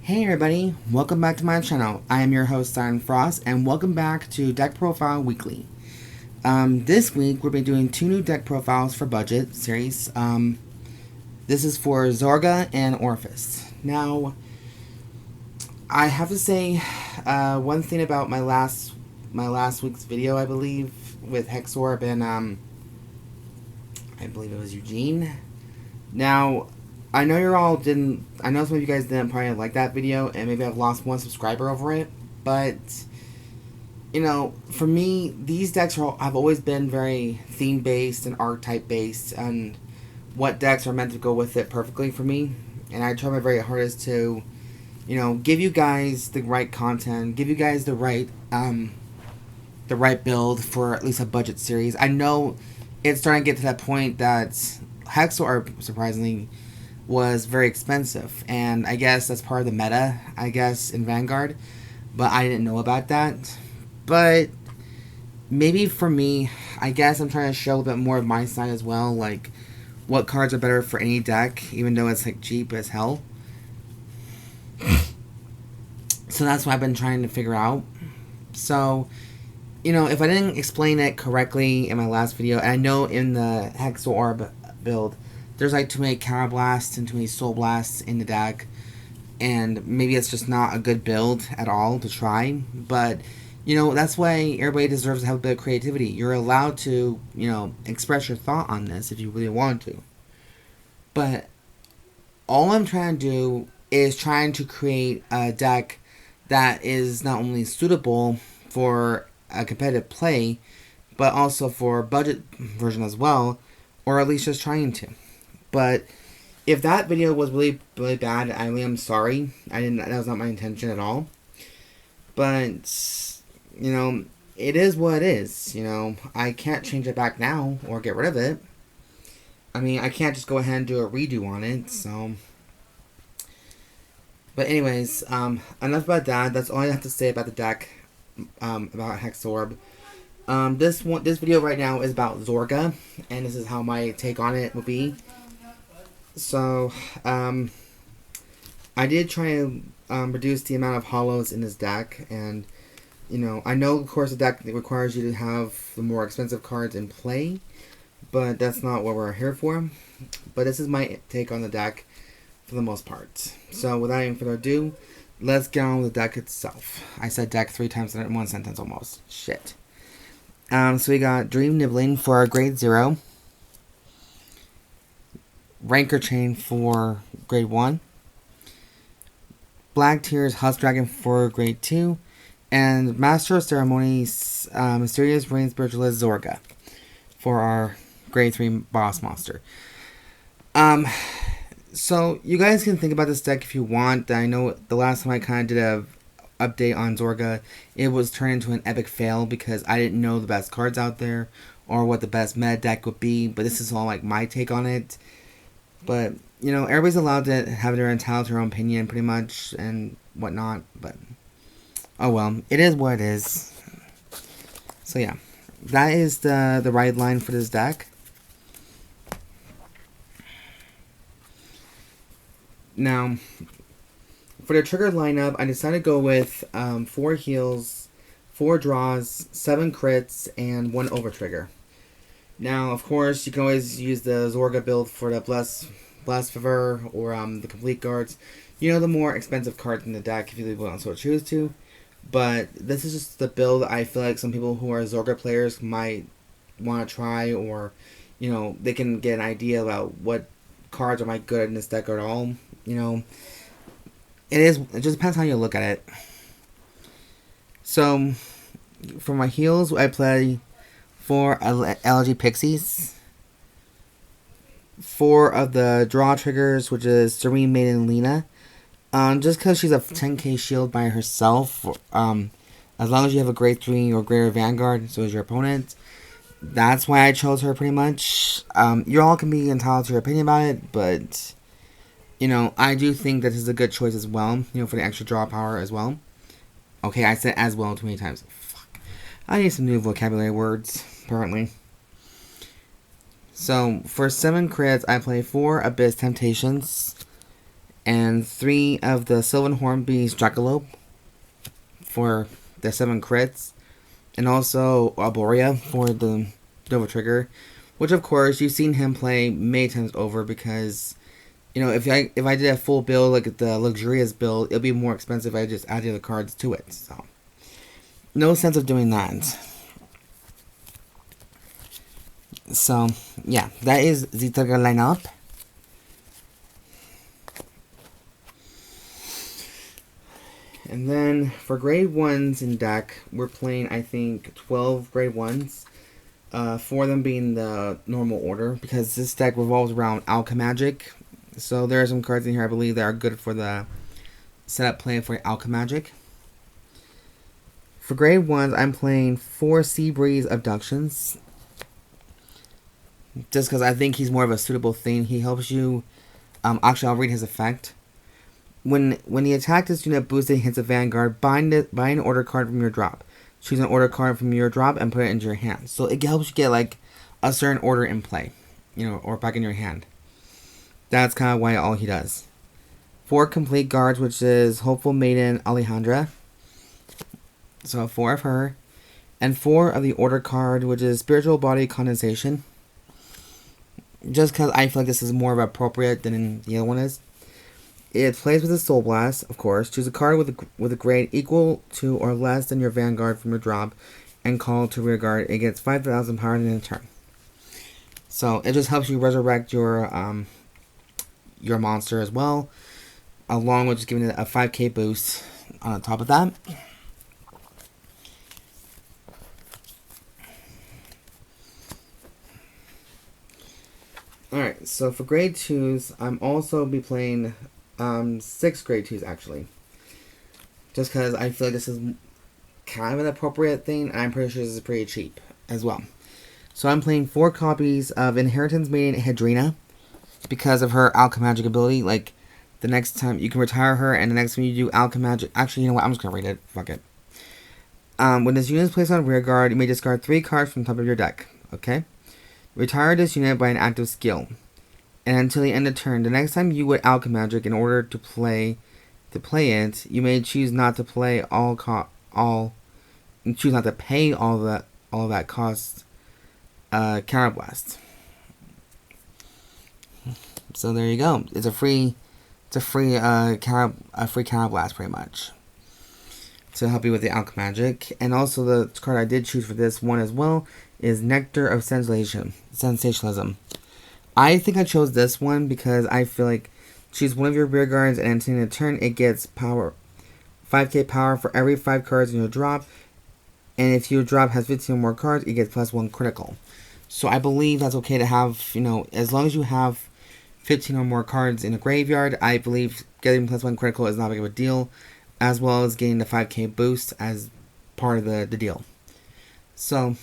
Hey everybody, welcome back to my channel. I am your host, Siren Frost, and welcome back to Deck Profile Weekly. This week, we'll be doing 2 new deck profiles for budget series. This is for Zorga and Orphis. Now, I have to say, one thing about my last week's video, I believe, with Hexorb and, I believe it was Eugene. Now, I know I know some of you guys didn't probably like that video, and maybe I've lost one subscriber over it, but, you know, for me, these decks have always been very theme-based and archetype-based, and what decks are meant to go with it perfectly for me, and I try my very hardest to, you know, give you guys the right content, give you guys the right build for at least a budget series. I know it's starting to get to that point that Hexorb, surprisingly, was very expensive, and I guess that's part of the meta, I guess, in Vanguard, but I didn't know about that. But maybe for me, I guess I'm trying to show a little bit more of my side as well, like what cards are better for any deck, even though it's like cheap as hell. So that's what I've been trying to figure out. So, you know, if I didn't explain it correctly in my last video, and I know in the Hexorb build there's like too many Counter Blasts and too many Soul Blasts in the deck, and maybe it's just not a good build at all to try, but, you know, that's why everybody deserves to have a bit of creativity. You're allowed to, you know, express your thought on this if you really want to. But all I'm trying to do is trying to create a deck that is not only suitable for a competitive play, but also for a budget version as well, or at least just trying to. But if that video was really, really bad, I really am sorry. That was not my intention at all. But, you know, it is what it is. You know, I can't change it back now or get rid of it. I mean, I can't just go ahead and do a redo on it, so. But anyways, enough about that. That's all I have to say about the deck, about Hexorb. This video right now is about Zorga, and this is how my take on it will be. So, I did try to reduce the amount of hollows in this deck, and, you know, I know, of course, the deck requires you to have the more expensive cards in play, but that's not what we're here for. But this is my take on the deck for the most part. So, without any further ado, let's get on with the deck itself. I said deck 3 times in one sentence almost. Shit. So we got Dream Nibling for our grade 0. Rancor Chain for grade 1. Black Tears Husk Dragon for grade 2. And Master of Ceremonies Mysterious Rain Spiritualist Zorga for our grade 3 boss monster. So you guys can think about this deck if you want. I know the last time I kind of did a update on Zorga, it was turned into an epic fail because I didn't know the best cards out there or what the best meta deck would be, but this is all like my take on it. But, you know, everybody's allowed to have their entitled to their own opinion pretty much and whatnot, but oh well, it is what it is. So yeah, that is the ride line for this deck. Now, for the trigger lineup, I decided to go with 4 heals, 4 draws, 7 crits, and 1 overtrigger. Now, of course, you can always use the Zorga build for the Blasphemer or the Complete Guards. You know, the more expensive cards in the deck if you really want to choose to. But this is just the build I feel like some people who are Zorga players might want to try, or, you know, they can get an idea about what cards are my good in this deck at all. You know, it just depends how you look at it. So, for my heals, I play 4 Elegy Pixies, 4 of the draw triggers, which is Serene, Maiden, and Lena. Just because she's a 10k shield by herself, as long as you have a grade 3 or greater Vanguard, so is your opponent. That's why I chose her pretty much. You all can be entitled to your opinion about it, but, you know, I do think that this is a good choice as well, you know, for the extra draw power as well. Okay, I said as well too many times. Fuck. I need some new vocabulary words, apparently. So, for 7 crits, I play 4 Abyss Temptations, and 3 of the Sylvan Horn Beast Jackalope for the 7 crits, and also Olbaria for the Nova Trigger, which of course you've seen him play many times over because, if I did a full build like the luxurious build, it'll be more expensive if I just add the other cards to it. So no sense of doing that. So yeah, that is the Zorga lineup. And then for grade 1s in deck, we're playing, I think, 12 grade 1s. 4 of them being the normal order, because this deck revolves around Alchemagic. So there are some cards in here, I believe, that are good for the setup play for Alchemagic. For grade 1s, I'm playing 4 Breeze Abductions. Just because I think he's more of a suitable thing. He helps you... actually, I'll read his effect. When the attack this unit boosted hits a Vanguard, buy an order card from your drop. Choose an order card from your drop and put it into your hand. So it helps you get like a certain order in play, or back in your hand. That's kind of why all he does. 4 complete guards, which is Hopeful Maiden, Alejandra. So 4 of her. And 4 of the order card, which is Spiritual Body Condensation. Just because I feel like this is more appropriate than the other one is. It plays with a Soul Blast, of course. Choose a card with a grade equal to or less than your Vanguard from your drop, and call to rear guard. It gets 5,000 power in a turn. So it just helps you resurrect your monster as well, along with just giving it a 5k boost on top of that. Alright, so for grade 2s, I'm also be playing 6 grade 2s actually. Just because I feel like this is kind of an appropriate thing, and I'm pretty sure this is pretty cheap as well. So I'm playing 4 copies of Inheritance Maiden Hendrina because of her Alchemagic ability. Like, the next time you can retire her, and the next time you do Alchemagic... Actually, you know what? I'm just going to read it. Fuck it. When this unit is placed on rear guard, you may discard 3 cards from the top of your deck. Okay? Retire this unit by an active skill. And until the end of turn, the next time you would Alchemagic in order to play it, you may choose not to play choose not to pay all that cost Counterblast. So there you go. It's a free Counterblast pretty much to help you with the Alchemagic. And also the card I did choose for this one as well is Nectar of Sensationalism. I think I chose this one because I feel like choose one of your rear guards, and until the turn it gets power, 5k power for every 5 cards in your drop, and if your drop has 15 or more cards, it gets +1 critical. So I believe that's okay to have, as long as you have 15 or more cards in a graveyard, I believe getting +1 critical is not big of a deal, as well as getting the 5k boost as part of the deal. So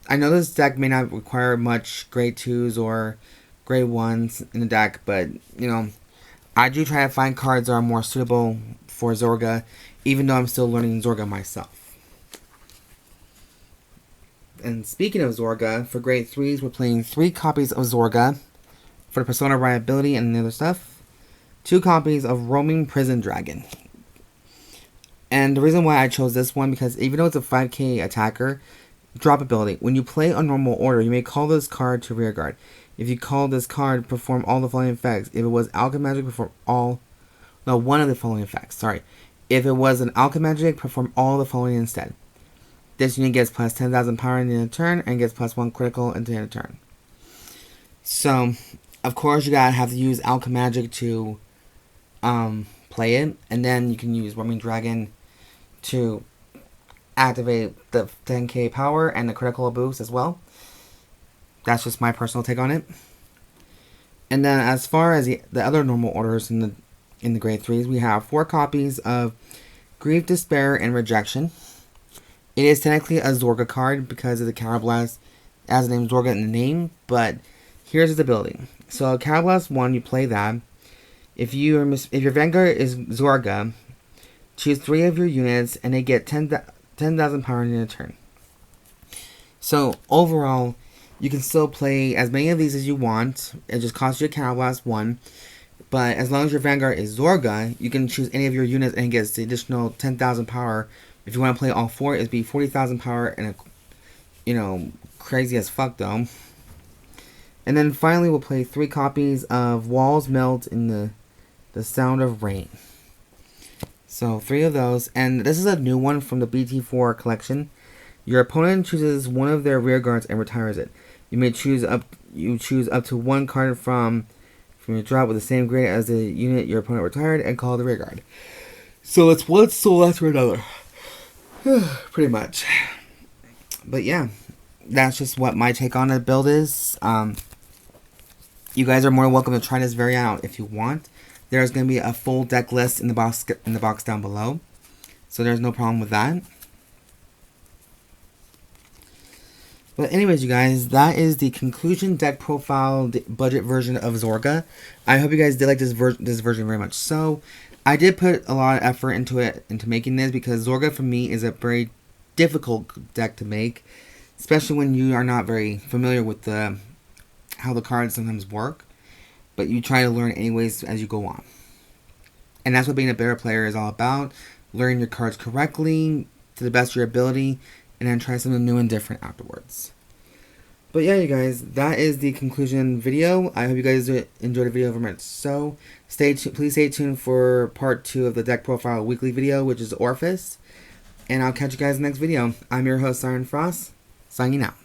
I know this deck may not require much grade 2s or grade 1s in the deck, but, I do try to find cards that are more suitable for Zorga, even though I'm still learning Zorga myself. And speaking of Zorga, for grade 3s, we're playing 3 copies of Zorga for the Persona Riability and the other stuff. 2 copies of Roaming Prison Dragon. And the reason why I chose this one, because even though it's a 5k attacker, drop ability. When you play a normal order, you may call this card to rear guard. If you call this card, perform all the following effects. If it was Alchemagic, perform one of the following effects. Sorry. If it was an Alchemagic, perform all the following instead. This unit gets plus 10,000 power in the end of turn, and gets +1 critical into the end of turn. So, of course, you gotta have to use Alchemagic to play it, and then you can use Roaming Dragon to activate the 10k power and the critical boost as well. That's just my personal take on it. And then as far as the other normal orders in the grade 3s, we have 4 copies of Grief, Despair, and Rejection. It is technically a Zorga card because of the Counterblast as the name Zorga in the name, but here's its ability. So Counterblast 1, you play that. If your Vanguard is Zorga, choose 3 of your units and they get 10,000 power in a turn. So overall, you can still play as many of these as you want. It just costs you a Counterblast 1. But as long as your Vanguard is Zorga, you can choose any of your units and it gets the additional 10,000 power. If you want to play all 4, it'd be 40,000 power and crazy as fuck though. And then finally we'll play 3 copies of Walls Melt in the Sound of Rain. So 3 of those, and this is a new one from the BT4 collection. Your opponent chooses one of their rear guards and retires it. You may choose up to 1 card from your drop with the same grade as the unit your opponent retired and call the rear guard. So it's one soul after another. Pretty much. But yeah, that's just what my take on the build is. You guys are more than welcome to try this variant out if you want. There's going to be a full deck list in the box down below. So there's no problem with that. But anyways, you guys, that is the conclusion deck profile budget version of Zorga. I hope you guys did like this version very much. So, I did put a lot of effort into making this because Zorga for me is a very difficult deck to make, especially when you are not very familiar with how the cards sometimes work. But you try to learn anyways as you go on. And that's what being a better player is all about. Learning your cards correctly to the best of your ability. And then try something new and different afterwards. But yeah, you guys, that is the conclusion video. I hope you guys enjoyed the video very much. So, please stay tuned for part 2 of the deck profile weekly video, which is Orphis. And I'll catch you guys in the next video. I'm your host, Siren Frost, signing out.